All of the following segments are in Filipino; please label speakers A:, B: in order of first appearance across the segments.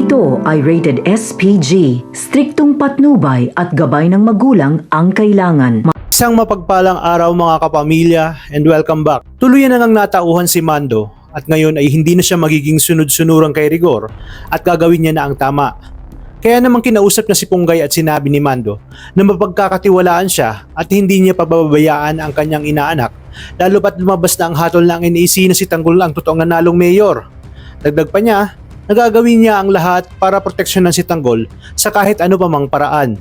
A: ito ay rated SPG, striktong patnubay at gabay ng magulang ang kailangan.
B: Isang mapagpalang araw mga kapamilya and welcome back. Tuluyan na ngang natauhan si Mando at ngayon ay hindi na siya magiging sunod-sunurang kay Rigor at gagawin niya na ang tama. Kaya naman kinausap na si Punggay at sinabi ni Mando na mapagkakatiwalaan siya at hindi niya pababayaan ang kanyang inaanak lalo pat lumabas na ang hatol ng NEC na si Tanggol ang totoong nanalong mayor. Dagdag pa niya, nagagawin niya ang lahat para proteksyonan si Tanggol sa kahit ano pa mang paraan.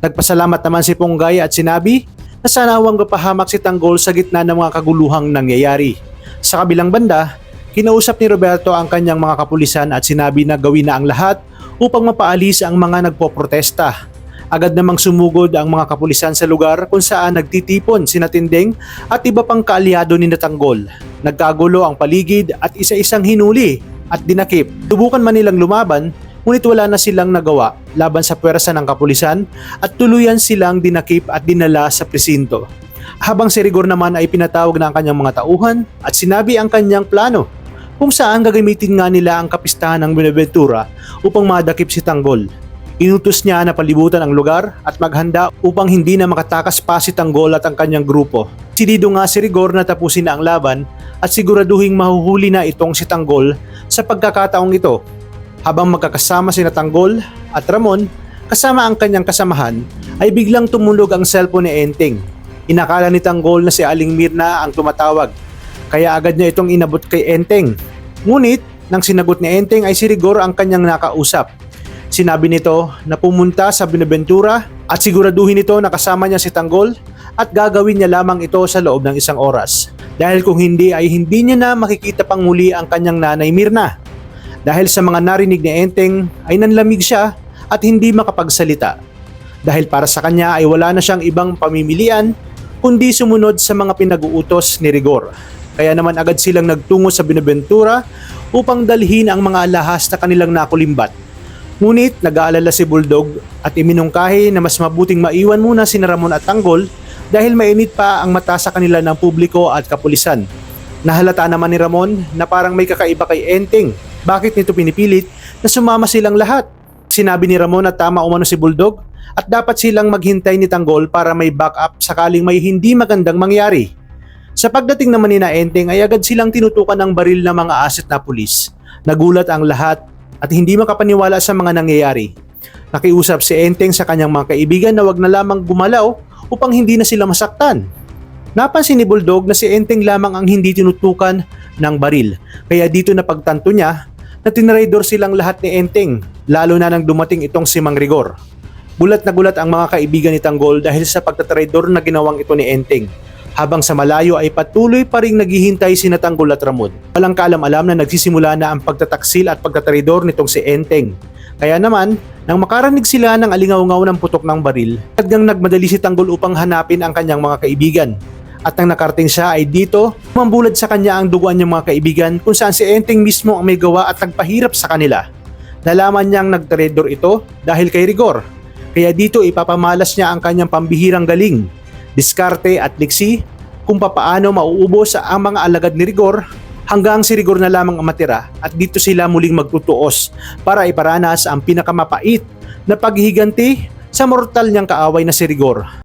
B: Nagpasalamat naman si Punggay at sinabi na sana huwag mapahamak si Tanggol sa gitna ng mga kaguluhang nangyayari. Sa kabilang banda, kinausap ni Roberto ang kanyang mga kapulisan at sinabi na gawin na ang lahat upang mapaalis ang mga nagpoprotesta. Agad namang sumugod ang mga kapulisan sa lugar kung saan nagtitipon sina Tinding at iba pang kaalyado ni Tanggol. Nagkagulo ang paligid at isa-isang hinuli at dinakip. Subukan man nilang lumaban, ngunit wala na silang nagawa laban sa puwersa ng kapulisan at tuluyan silang dinakip at dinala sa presinto. Habang si Rigor naman ay pinatawag na ang kanyang mga tauhan at sinabi ang kanyang plano kung saan gagamitin nga nila ang kapistahan ng Buenaventura upang madakip si Tanggol. Inutos niya na palibutan ang lugar at maghanda upang hindi na makatakas pa si Tanggol at ang kanyang grupo. Sinido nga si Rigor na tapusin na ang laban at siguraduhing mahuhuli na itong si Tanggol sa pagkakataong ito. Habang magkakasama sina Tanggol at Ramon kasama ang kanyang kasamahan ay biglang tumunog ang cellphone ni Enteng. Inakala ni Tanggol na si Aling Mirna ang tumatawag kaya agad niya itong inabot kay Enteng. Ngunit nang sinagot ni Enteng ay si Rigor ang kanyang nakausap. Sinabi nito na pumunta sa Buenaventura at siguraduhin nito na kasama niya si Tanggol at gagawin niya lamang ito sa loob ng isang oras. Dahil kung hindi ay hindi niya na makikita pang muli ang kanyang nanay Mirna. Dahil sa mga narinig ni Enteng ay nanlamig siya at hindi makapagsalita. Dahil para sa kanya ay wala na siyang ibang pamimilian kundi sumunod sa mga pinag-uutos ni Rigor. Kaya naman agad silang nagtungo sa Buenaventura upang dalhin ang mga alahas na kanilang nakulimbat. Ngunit nag-aalala si Bulldog at iminungkahi na mas mabuting maiwan muna si Ramon at Tanggol dahil mainit pa ang mata sa kanila ng publiko at kapulisan. Nahalata naman ni Ramon na parang may kakaiba kay Enteng. Bakit nito pinipilit na sumama silang lahat? Sinabi ni Ramon na tama umano si Bulldog at dapat silang maghintay ni Tanggol para may backup sakaling may hindi magandang mangyari. Sa pagdating naman ni Enteng ay agad silang tinutukan ng baril ng mga asset na pulis. Nagulat ang lahat at hindi makapaniwala sa mga nangyayari. Nakiusap si Enteng sa kanyang mga kaibigan na wag na lamang gumalaw upang hindi na sila masaktan. Napansin ni Bulldog na si Enteng lamang ang hindi tinutukan ng baril. Kaya dito na pagtanto niya na tinraidor silang lahat ni Enteng, lalo na nang dumating itong si Mang Rigor. Gulat na gulat ang mga kaibigan ni Tanggol dahil sa pagtatraidor na ginawang ito ni Enteng. Habang sa malayo ay patuloy pa ring naghihintay sina Tanggol at Ramon. Walang kaalam-alam na nagsisimula na ang pagtataksil at pagtatraidor nitong si Enteng. Kaya naman, nang makaranig sila ng alingaw-ngaw ng putok ng baril, agad nagmadali si Tanggol upang hanapin ang kanyang mga kaibigan. At nang nakarating siya ay dito, mambulad sa kanya ang duguan niyang mga kaibigan kung saan si Enteng mismo ang may gawa at nagpahirap sa kanila. Nalaman niyang nagtraidor ito dahil kay Rigor. Kaya dito ipapamalas niya ang kanyang pambihirang galing, diskarte at liksi kung papaano mauubos ang mga alagad ni Rigor hanggang si Rigor na lamang ang matira at dito sila muling magtutuos para iparanas ang pinakamapait na paghihiganti sa mortal niyang kaaway na si Rigor.